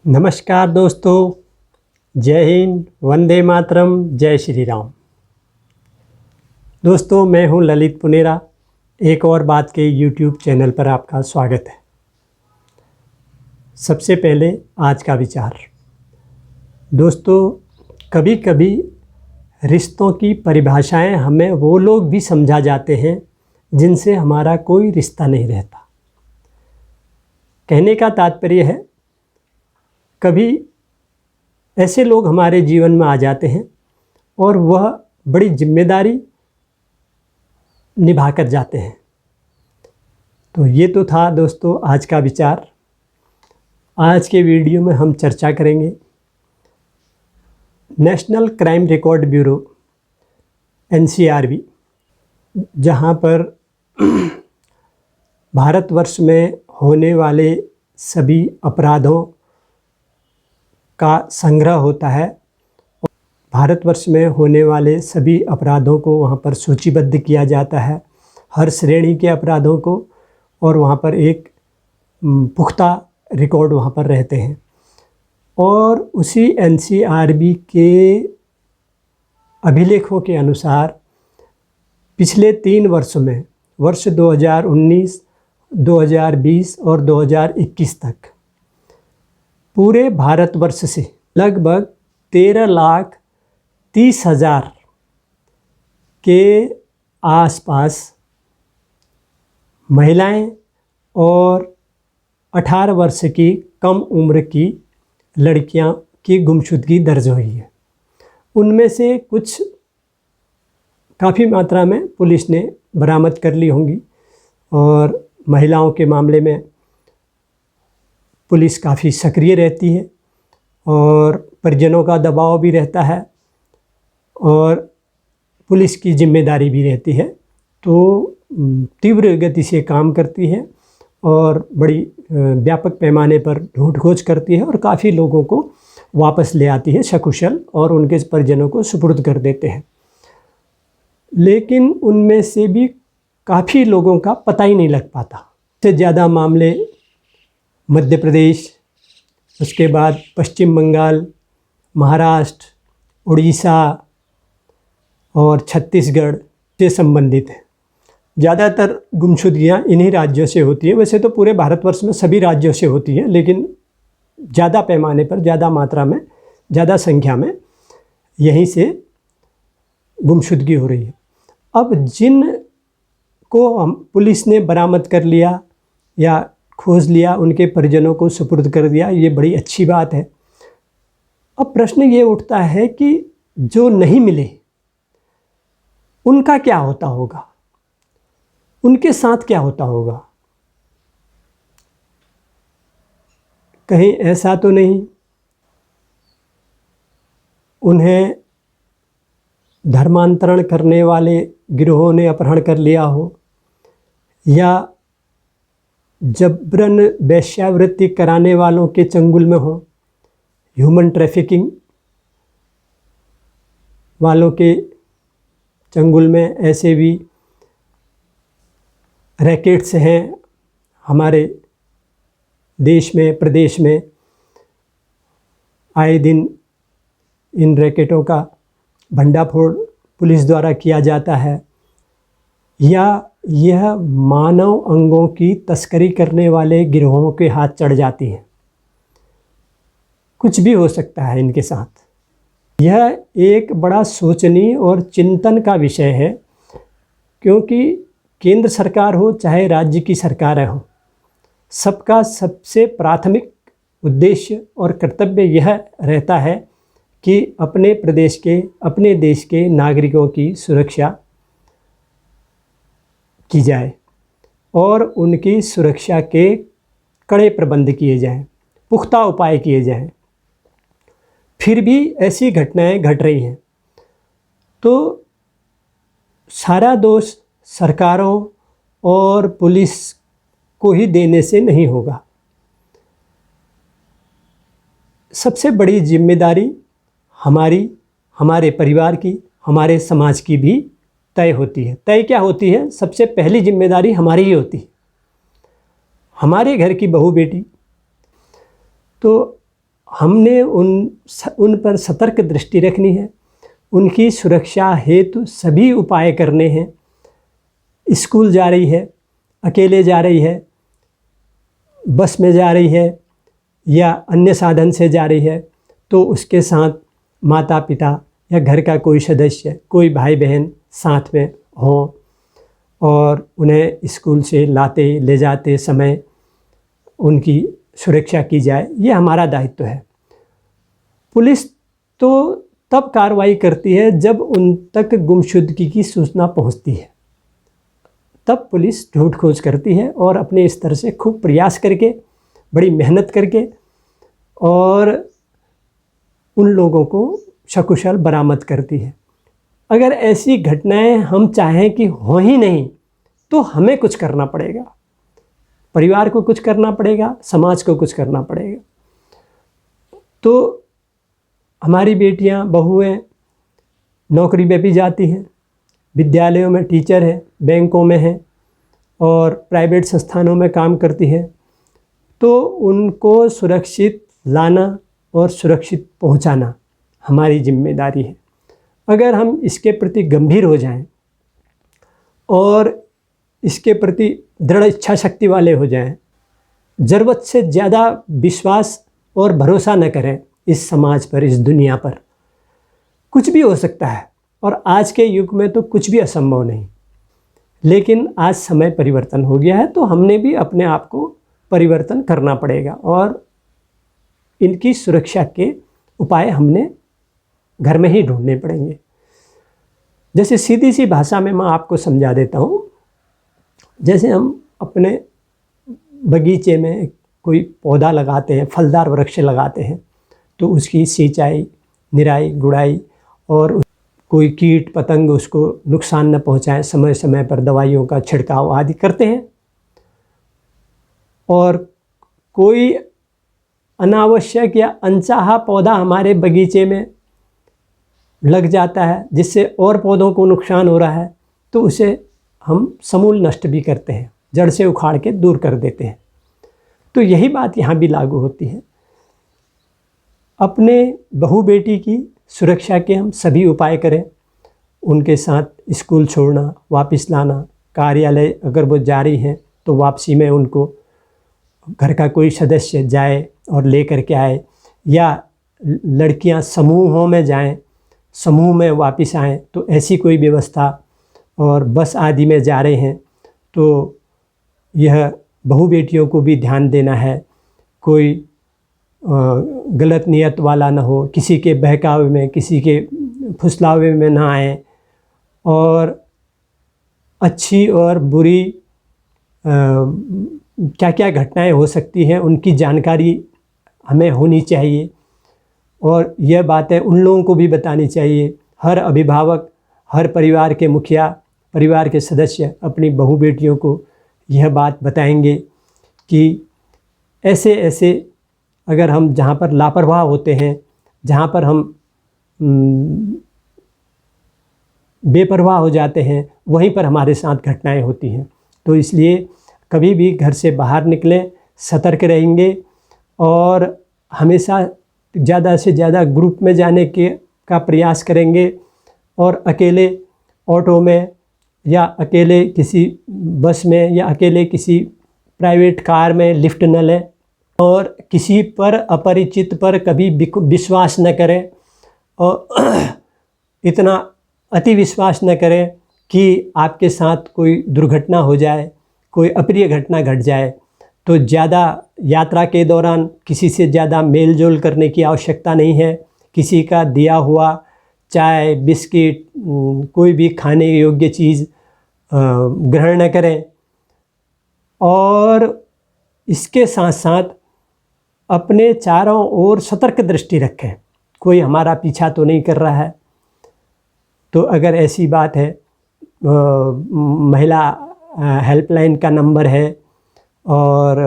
नमस्कार दोस्तों, जय हिंद, वंदे मातरम, जय श्री राम। दोस्तों, मैं हूं ललित पुनेरा। एक और बात के यूट्यूब चैनल पर आपका स्वागत है। सबसे पहले आज का विचार। दोस्तों, कभी कभी रिश्तों की परिभाषाएं हमें वो लोग भी समझा जाते हैं जिनसे हमारा कोई रिश्ता नहीं रहता। कहने का तात्पर्य है, कभी ऐसे लोग हमारे जीवन में आ जाते हैं और वह बड़ी जिम्मेदारी निभा कर जाते हैं। तो ये तो था दोस्तों आज का विचार। आज के वीडियो में हम चर्चा करेंगे national crime record bureau NCRB, जहाँ पर भारतवर्ष में होने वाले सभी अपराधों का संग्रह होता है। भारतवर्ष में होने वाले सभी अपराधों को वहाँ पर सूचीबद्ध किया जाता है, हर श्रेणी के अपराधों को, और वहाँ पर एक पुख्ता रिकॉर्ड वहाँ पर रहते हैं। और उसी NCRB के अभिलेखों के अनुसार पिछले 3 वर्षों में, वर्ष 2019, 2020 और 2021 तक पूरे भारतवर्ष से लगभग 13,30,000 के आसपास महिलाएं और 18 वर्ष की कम उम्र की लड़कियां की गुमशुदगी दर्ज हुई है। उनमें से कुछ काफ़ी मात्रा में पुलिस ने बरामद कर ली होंगी, और महिलाओं के मामले में पुलिस काफ़ी सक्रिय रहती है और परिजनों का दबाव भी रहता है और पुलिस की जिम्मेदारी भी रहती है। तो तीव्र गति से काम करती है और बड़ी व्यापक पैमाने पर ढूंढ खोज करती है और काफ़ी लोगों को वापस ले आती है सकुशल, और उनके परिजनों को सुपुर्द कर देते हैं। लेकिन उनमें से भी काफ़ी लोगों का पता ही नहीं लग पाता। सबसे ज़्यादा मामले मध्य प्रदेश, उसके बाद पश्चिम बंगाल, महाराष्ट्र, उड़ीसा और छत्तीसगढ़ से संबंधित हैं। ज़्यादातर गुमशुदगियाँ इन्हीं राज्यों से होती हैं। वैसे तो पूरे भारतवर्ष में सभी राज्यों से होती हैं, लेकिन ज़्यादा पैमाने पर, ज़्यादा मात्रा में, ज़्यादा संख्या में यहीं से गुमशुदगी हो रही है। अब जिन को हम पुलिस ने बरामद कर लिया या खोज लिया, उनके परिजनों को सुपुर्द कर दिया, ये बड़ी अच्छी बात है। अब प्रश्न ये उठता है कि जो नहीं मिले उनका क्या होता होगा, उनके साथ क्या होता होगा। कहीं ऐसा तो नहीं उन्हें धर्मांतरण करने वाले गिरोहों ने अपहरण कर लिया हो, या जबरन वेश्यावृत्ति कराने वालों के चंगुल में हो, ह्यूमन ट्रैफिकिंग वालों के चंगुल में ऐसे भी रैकेट्स हैं हमारे देश में, प्रदेश में। आए दिन इन रैकेटों का भंडाफोड़ पुलिस द्वारा किया जाता है, या यह मानव अंगों की तस्करी करने वाले गिरोहों के हाथ चढ़ जाती हैं। कुछ भी हो सकता है इनके साथ। यह एक बड़ा सोचनीय और चिंतन का विषय है, क्योंकि केंद्र सरकार हो चाहे राज्य की सरकार हो, सबका सबसे प्राथमिक उद्देश्य और कर्तव्य यह रहता है कि अपने प्रदेश के, अपने देश के नागरिकों की सुरक्षा की जाए और उनकी सुरक्षा के कड़े प्रबंध किए जाएं, पुख्ता उपाय किए जाएं। फिर भी ऐसी घटनाएं घट रही हैं, तो सारा दोष सरकारों और पुलिस को ही देने से नहीं होगा। सबसे बड़ी जिम्मेदारी हमारी, हमारे परिवार की, हमारे समाज की भी तय होती है। तय क्या होती है? सबसे पहली जिम्मेदारी हमारी ही होती है, हमारे घर की बहू बेटी। तो हमने उन पर सतर्क दृष्टि रखनी है, उनकी सुरक्षा हेतु सभी उपाय करने हैं। स्कूल जा रही है, अकेले जा रही है, बस में जा रही है या अन्य साधन से जा रही है, तो उसके साथ माता पिता या घर का कोई सदस्य, कोई भाई बहन साथ में हों और उन्हें स्कूल से लाते ले जाते समय उनकी सुरक्षा की जाए। ये हमारा दायित्व है। पुलिस तो तब कार्रवाई करती है जब उन तक गुमशुदगी की सूचना पहुंचती है, तब पुलिस ढूंढ खोज करती है और अपने स्तर से खूब प्रयास करके, बड़ी मेहनत करके और उन लोगों को सकुशल बरामद करती है। अगर ऐसी घटनाएं हम चाहें कि हो ही नहीं, तो हमें कुछ करना पड़ेगा, परिवार को कुछ करना पड़ेगा, समाज को कुछ करना पड़ेगा। तो हमारी बेटियां, बहुएं नौकरी पे भी जाती हैं, विद्यालयों में टीचर है, बैंकों में हैं और प्राइवेट संस्थानों में काम करती हैं, तो उनको सुरक्षित लाना और सुरक्षित पहुंचाना हमारी जिम्मेदारी है। अगर हम इसके प्रति गंभीर हो जाएं और इसके प्रति दृढ़ इच्छा शक्ति वाले हो जाएं, ज़रूरत से ज़्यादा विश्वास और भरोसा न करें इस समाज पर, इस दुनिया पर, कुछ भी हो सकता है। और आज के युग में तो कुछ भी असंभव नहीं। लेकिन आज समय परिवर्तन हो गया है, तो हमने भी अपने आप को परिवर्तन करना पड़ेगा और इनकी सुरक्षा के उपाय हमने घर में ही ढूंढने पड़ेंगे। जैसे सीधी सी भाषा में मैं आपको समझा देता हूँ। जैसे हम अपने बगीचे में कोई पौधा लगाते हैं, फलदार वृक्ष लगाते हैं, तो उसकी सिंचाई, निराई, गुड़ाई और कोई कीट पतंग उसको नुकसान न पहुंचाए, समय समय पर दवाइयों का छिड़काव आदि करते हैं। और कोई अनावश्यक या अनचाहा पौधा हमारे बगीचे में लग जाता है जिससे और पौधों को नुकसान हो रहा है, तो उसे हम समूल नष्ट भी करते हैं, जड़ से उखाड़ के दूर कर देते हैं। तो यही बात यहाँ भी लागू होती है। अपने बहू बेटी की सुरक्षा के हम सभी उपाय करें, उनके साथ स्कूल छोड़ना, वापस लाना, कार्यालय अगर वो जा रही हैं तो वापसी में उनको घर का कोई सदस्य जाए और ले कर के आए, या लड़कियां समूहों में जाएं, समूह में वापस आएं, तो ऐसी कोई व्यवस्था, और बस आदि में जा रहे हैं तो यह बहू बेटियों को भी ध्यान देना है, कोई गलत नियत वाला ना हो, किसी के बहकावे में, किसी के फुसलावे में ना आए, और अच्छी और बुरी क्या क्या घटनाएं हो सकती हैं उनकी जानकारी हमें होनी चाहिए। और यह बातें उन लोगों को भी बतानी चाहिए। हर अभिभावक, हर परिवार के मुखिया, परिवार के सदस्य अपनी बहू बेटियों को यह बात बताएंगे कि ऐसे ऐसे अगर हम जहाँ पर लापरवाह होते हैं, जहाँ पर हम बेपरवाह हो जाते हैं, वहीं पर हमारे साथ घटनाएं होती हैं। तो इसलिए कभी भी घर से बाहर निकलें, सतर्क रहेंगे और हमेशा ज़्यादा से ज़्यादा ग्रुप में जाने का प्रयास करेंगे, और अकेले ऑटो में या अकेले किसी बस में या अकेले किसी प्राइवेट कार में लिफ्ट न लें, और किसी पर, अपरिचित पर कभी विश्वास न करें, और इतना अति विश्वास न करें कि आपके साथ कोई दुर्घटना हो जाए, कोई अप्रिय घटना घट जाए। तो ज़्यादा यात्रा के दौरान किसी से ज़्यादा मेल जोल करने की आवश्यकता नहीं है। किसी का दिया हुआ चाय, बिस्किट, कोई भी खाने योग्य चीज़ ग्रहण न करें। और इसके साथ साथ अपने चारों ओर सतर्क दृष्टि रखें, कोई हमारा पीछा तो नहीं कर रहा है। तो अगर ऐसी बात है, महिला हेल्पलाइन का नंबर है और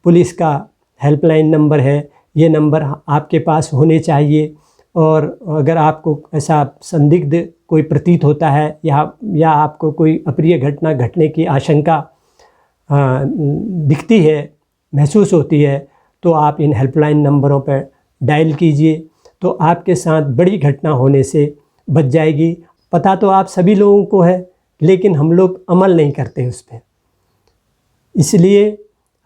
पुलिस का हेल्पलाइन नंबर है, ये नंबर आपके पास होने चाहिए। और अगर आपको ऐसा संदिग्ध कोई प्रतीत होता है या आपको कोई अप्रिय घटना घटने की आशंका दिखती है, महसूस होती है, तो आप इन हेल्पलाइन नंबरों पर डायल कीजिए, तो आपके साथ बड़ी घटना होने से बच जाएगी। पता तो आप सभी लोगों को है, लेकिन हम लोग अमल नहीं करते उस पर। इसलिए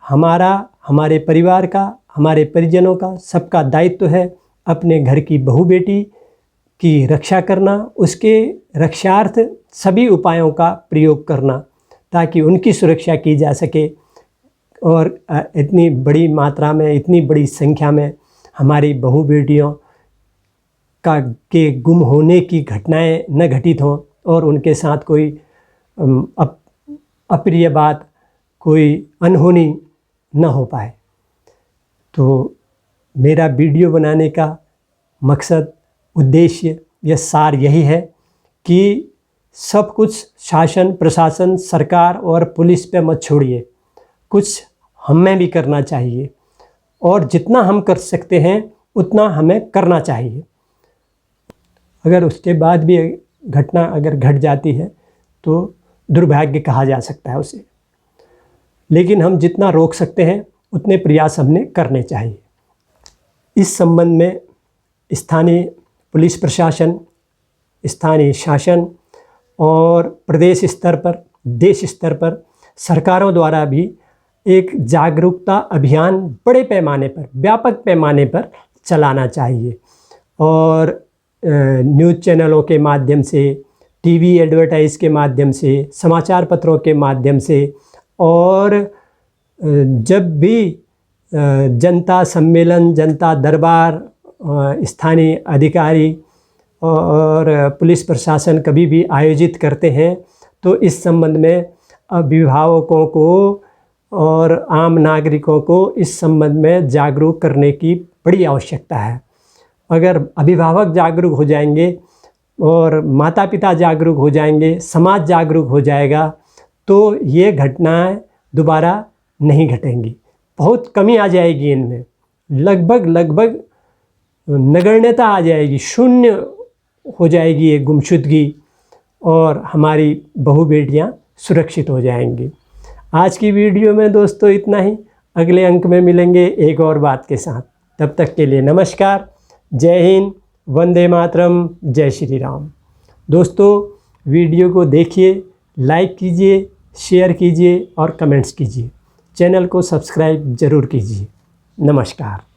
हमारे परिवार का, हमारे परिजनों का, सबका दायित्व है अपने घर की बहू बेटी की रक्षा करना, उसके रक्षार्थ सभी उपायों का प्रयोग करना, ताकि उनकी सुरक्षा की जा सके। और इतनी बड़ी मात्रा में, इतनी बड़ी संख्या में हमारी बहू बेटियों के गुम होने की घटनाएं न घटित हों और उनके साथ कोई अप्रिय बात, कोई अनहोनी न हो पाए। तो मेरा वीडियो बनाने का मकसद, उद्देश्य या सार यही है कि सब कुछ शासन, प्रशासन, सरकार और पुलिस पे मत छोड़िए, कुछ हमें भी करना चाहिए और जितना हम कर सकते हैं उतना हमें करना चाहिए। अगर उसके बाद भी घटना अगर घट जाती है तो दुर्भाग्य कहा जा सकता है उसे, लेकिन हम जितना रोक सकते हैं उतने प्रयास हमने करने चाहिए। इस संबंध में स्थानीय पुलिस प्रशासन, स्थानीय शासन और प्रदेश स्तर पर, देश स्तर पर सरकारों द्वारा भी एक जागरूकता अभियान बड़े पैमाने पर, व्यापक पैमाने पर चलाना चाहिए। और न्यूज़ चैनलों के माध्यम से, टीवी एडवर्टाइज के माध्यम से, समाचार पत्रों के माध्यम से, और जब भी जनता सम्मेलन, जनता दरबार, स्थानीय अधिकारी और पुलिस प्रशासन कभी भी आयोजित करते हैं, तो इस संबंध में अभिभावकों को और आम नागरिकों को इस संबंध में जागरूक करने की बड़ी आवश्यकता है। अगर अभिभावक जागरूक हो जाएंगे और माता पिता जागरूक हो जाएंगे, समाज जागरूक हो जाएगा, तो ये घटनाएं दोबारा नहीं घटेंगी। बहुत कमी आ जाएगी इनमें, लगभग नगण्यता आ जाएगी, शून्य हो जाएगी ये गुमशुदगी, और हमारी बहू बेटियां सुरक्षित हो जाएंगी। आज की वीडियो में दोस्तों इतना ही। अगले अंक में मिलेंगे एक और बात के साथ। तब तक के लिए नमस्कार, जय हिंद, वंदे मातरम, जय श्री राम। दोस्तों वीडियो को देखिए, लाइक कीजिए, शेयर कीजिए और कमेंट्स कीजिए। चैनल को सब्सक्राइब ज़रूर कीजिए। नमस्कार।